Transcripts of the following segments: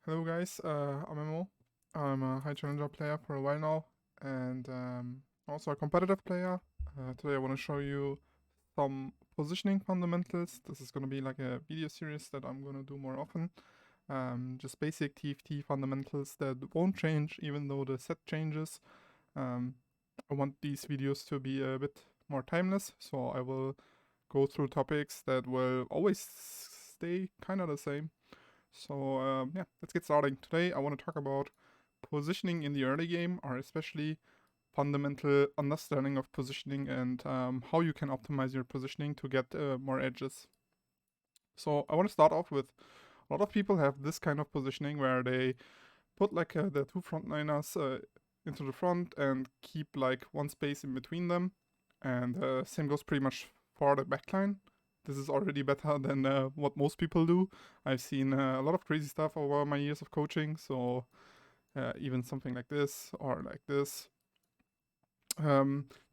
Hello guys, I'm Emo. I'm a high challenger player for a while now and also a competitive player. Today I want to show you some positioning fundamentals. This is going to be like a video series that I'm going to do more often. Just basic TFT fundamentals that won't change even though the set changes. I want these videos to be a bit more timeless, so I will go through topics that will always stay kind of the same. So yeah, let's get starting. Today I want to talk about positioning in the early game, or especially fundamental understanding of positioning and how you can optimize your positioning to get more edges. So I want to start off with a lot of people have this kind of positioning where they put like the two frontliners into the front and keep like one space in between them, and same goes pretty much for the backline. This is already better than what most people do. I've seen a lot of crazy stuff over my years of coaching, so even something like this or like this.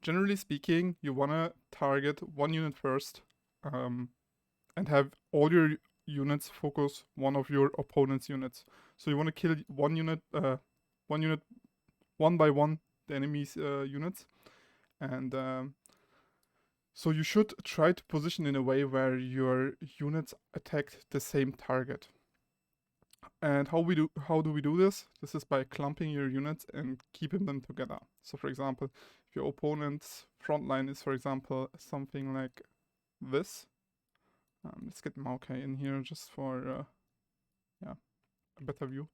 Generally speaking, you want to target one unit first, and have all your units focus one of your opponent's units. So you want to kill one unit one by one, the enemy's units, and so you should try to position in a way where your units attack the same target. And how do we do this? This is by clumping your units and keeping them together. So for example, if your opponent's front line is, for example, something like this. Let's get Maokai in here just for yeah, a better view.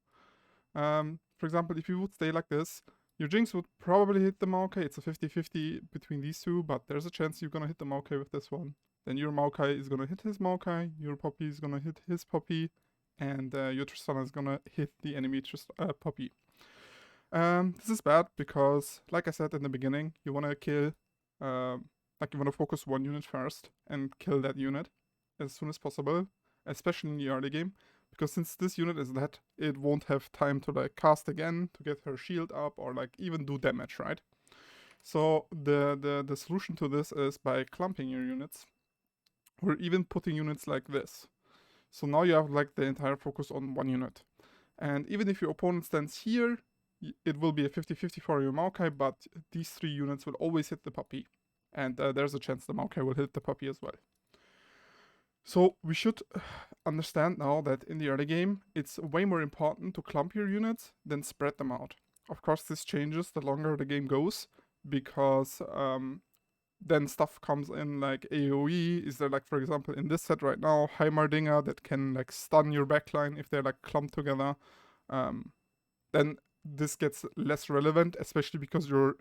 For example, if you would stay like this, your Jinx would probably hit the Maokai. It's a 50-50 between these two, but there's a chance you're gonna hit the Maokai with this one. Then your Maokai is gonna hit his Maokai, your Poppy is gonna hit his Poppy, and your Tristana is gonna hit the enemy Poppy. This is bad because, like I said in the beginning, you wanna kill, like you wanna focus one unit first and kill that unit as soon as possible, especially in the early game. Because since this unit is dead, it won't have time to like cast again to get her shield up or like even do damage, right? So the solution to this is by clumping your units, or even putting units like this. So now you have like the entire focus on one unit. And even if your opponent stands here, it will be a 50-50 for your Maokai, but these three units will always hit the Puppy. And there's a chance the Maokai will hit the Puppy as well. So we should understand now that in the early game, it's way more important to clump your units than spread them out. Of course, this changes the longer the game goes, because then stuff comes in like AoE. Is there like, for example, in this set right now, Heimerdinger that can like stun your backline if they're like clumped together. Then this gets less relevant, especially because your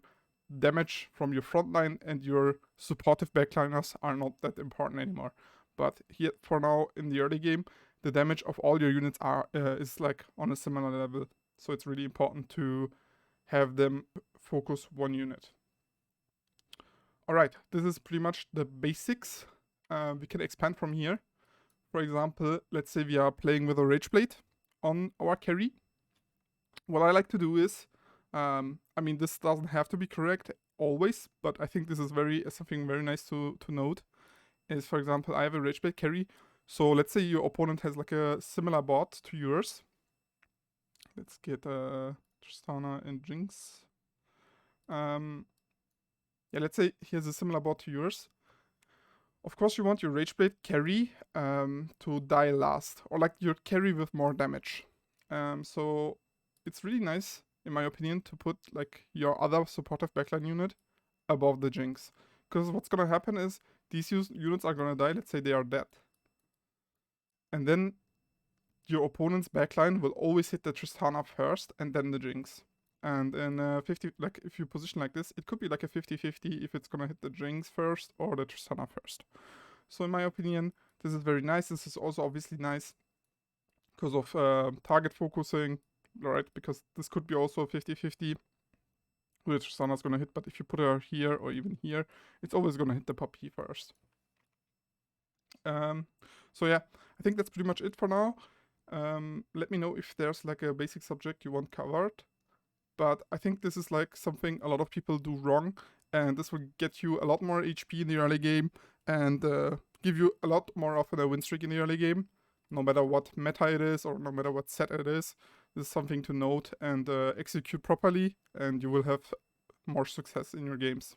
damage from your frontline and your supportive backliners are not that important anymore. But here, for now, in the early game, the damage of all your units is like on a similar level. So it's really important to have them focus one unit. Alright, this is pretty much the basics. We can expand from here. For example, let's say we are playing with a Rage Blade on our carry. What I like to do is, I mean, this doesn't have to be correct always, but I think this is something very nice to note. Is, for example, I have a Rage Blade carry. So let's say your opponent has like a similar board to yours. Let's get Tristana and Jinx. Yeah, let's say he has a similar board to yours. Of course, you want your Rage Blade carry to die last, or like your carry with more damage. So it's really nice, in my opinion, to put like your other supportive backline unit above the Jinx. Because what's gonna happen is these units are gonna die, let's say they are dead. And then your opponent's backline will always hit the Tristana first and then the Jinx. And in 50, like if you position like this, it could be like a 50-50 if it's gonna hit the Jinx first or the Tristana first. So in my opinion, this is very nice. This is also obviously nice because of target focusing, right? Because this could be also a 50-50 which Tristana's gonna hit, but if you put her here or even here, it's always gonna hit the Puppy first. So yeah, I think that's pretty much it for now. Let me know if there's like a basic subject you want covered. But I think this is like something a lot of people do wrong, and this will get you a lot more HP in the early game and give you a lot more often a win streak in the early game. no matter what meta it is or no matter what set it is. This is something to note and execute properly, and you will have more success in your games.